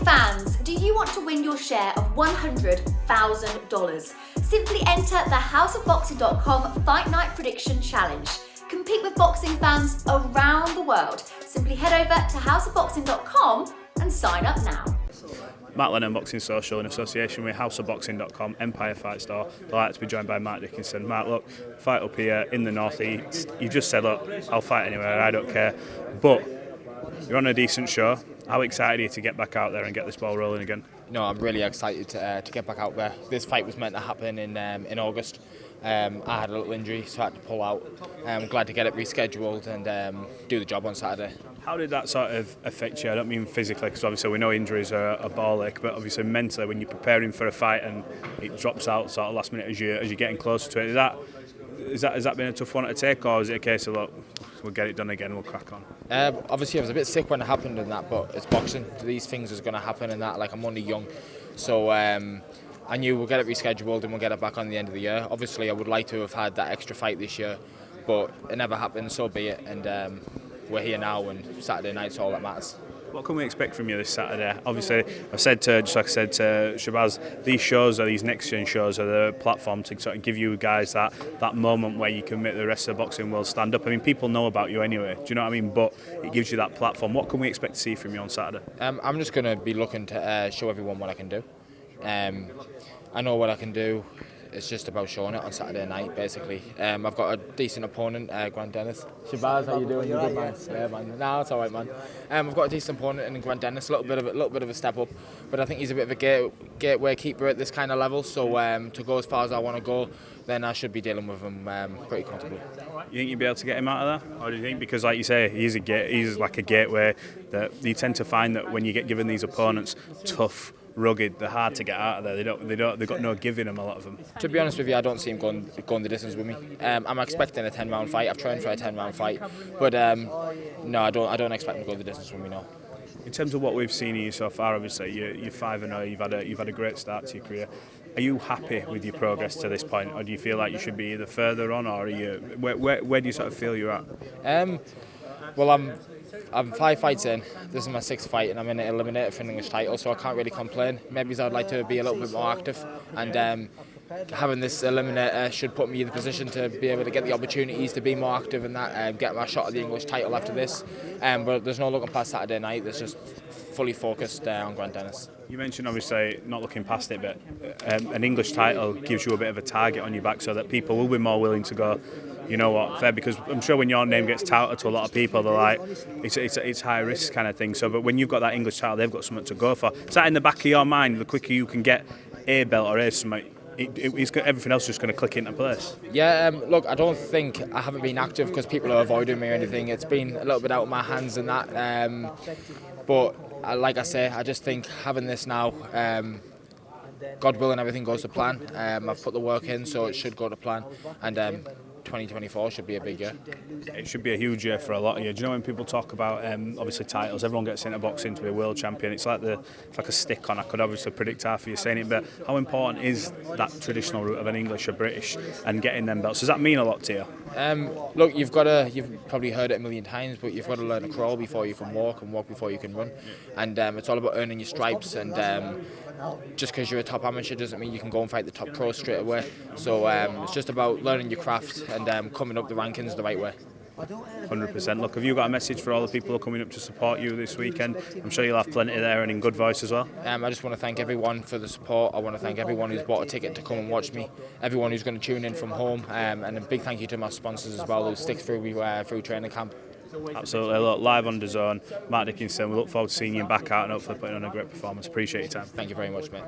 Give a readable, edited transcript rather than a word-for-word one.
fans, do you want to win your share of $100,000? Simply enter the houseofboxing.com Fight Night Prediction Challenge. Compete with boxing fans around the world. Simply head over to houseofboxing.com and sign up now. Matt Lenihan, Boxing Social, in association with houseofboxing.com, Empire Fight Store. Delighted to be joined by Mark Dickinson. Mark, look, fight up here in the North East. You just said, look, I'll fight anywhere, I don't care. But you're on a decent show. How excited are you to get back out there and get this ball rolling again? No, I'm really excited to get back out there. This fight was meant to happen in August. I had a little injury, so I had to pull out. I'm glad to get it rescheduled and do the job on Saturday. How did that sort of affect you? I don't mean physically, because obviously we know injuries are a ball ache, but obviously mentally when you're preparing for a fight and it drops out sort of last minute as you're getting closer to it. Has that been a tough one to take, or is it a case of, look, we'll get it done again, we'll crack on? Obviously I was a bit sick when it happened and that, but it's boxing. These things is going to happen and that. Like, I'm only young, so I knew we'll get it rescheduled and we'll get it back on the end of the year. Obviously I would like to have had that extra fight this year, but it never happened, so be it. And we're here now, and Saturday night's all that matters. What can we expect from you this Saturday? Obviously, just like I said to Shabazz, these next gen shows are the platform to sort of give you guys that moment where you can make the rest of the boxing world stand up. I mean, people know about you anyway, do you know what I mean? But it gives you that platform. What can we expect to see from you on Saturday? I'm just going to be looking to show everyone what I can do. I know what I can do. It's just about showing it on Saturday night, basically. I've got a decent opponent, Grant Dennis. Shabazz, how you doing? You good, man? Yeah, man. No, it's all right, man. I've got a decent opponent in Grant Dennis, a little bit of a step up, but I think he's a bit of a gateway keeper at this kind of level. So to go as far as I want to go, then I should be dealing with him pretty comfortably. You think you'll be able to get him out of there, or do you think, because like you say, he's like a gateway, that you tend to find that when you get given these opponents tough, rugged, they're hard to get out of there. They've got no give in them, a lot of them. To be honest with you, I don't see him going the distance with me. I'm expecting a 10-round fight. I've trained for a 10-round fight, but no, I don't expect him to go the distance with me. No. In terms of what we've seen of you so far, obviously you're 5-0. You've had a great start to your career. Are you happy with your progress to this point, or do you feel like you should be either further on, or are you where do you sort of feel you're at? Well, I'm 5 fights in. This is my 6th fight, and I'm in an eliminator for an English title, so I can't really complain. Maybe I'd like to be a little bit more active, and having this eliminator should put me in the position to be able to get the opportunities to be more active and that, get my shot at the English title after this. But there's no looking past Saturday night. There's just fully focused on Grant Dennis. You mentioned obviously not looking past it, but an English title gives you a bit of a target on your back, so that people will be more willing to go, you know what, fair, because I'm sure when your name gets touted to a lot of people, they're like, it's high risk kind of thing. So, but when you've got that English title, they've got something to go for. Is that in the back of your mind? The quicker you can get a belt or something, everything else is just going to click into place. Yeah, look, I don't think I haven't been active because people are avoiding me or anything. It's been a little bit out of my hands and that. But like I say, I just think having this now, God willing, everything goes to plan. I've put the work in, so it should go to plan. And 2024 should be a big year. It should be a huge year for a lot of you. Do you know when people talk about obviously titles, everyone gets into boxing to be a world champion. It's like a stick on. I could obviously predict half of you saying it, but how important is that traditional route of an English or British and getting them belts? Does that mean a lot to you? Look, you've probably heard it a million times, but you've got to learn to crawl before you can walk, and walk before you can run. And it's all about earning your stripes, and just because you're a top amateur doesn't mean you can go and fight the top pros straight away. So it's just about learning your craft and coming up the rankings the right way. 100%. Look, have you got a message for all the people who are coming up to support you this weekend? I'm sure you'll have plenty there and in good voice as well. I just want to thank everyone for the support. I want to thank everyone who's bought a ticket to come and watch me, everyone who's going to tune in from home, and a big thank you to my sponsors as well who stick through training camp. Absolutely. Look, live on DAZN, Mark Dickinson. We look forward to seeing you back out and hopefully putting on a great performance. Appreciate your time. Thank you very much, mate.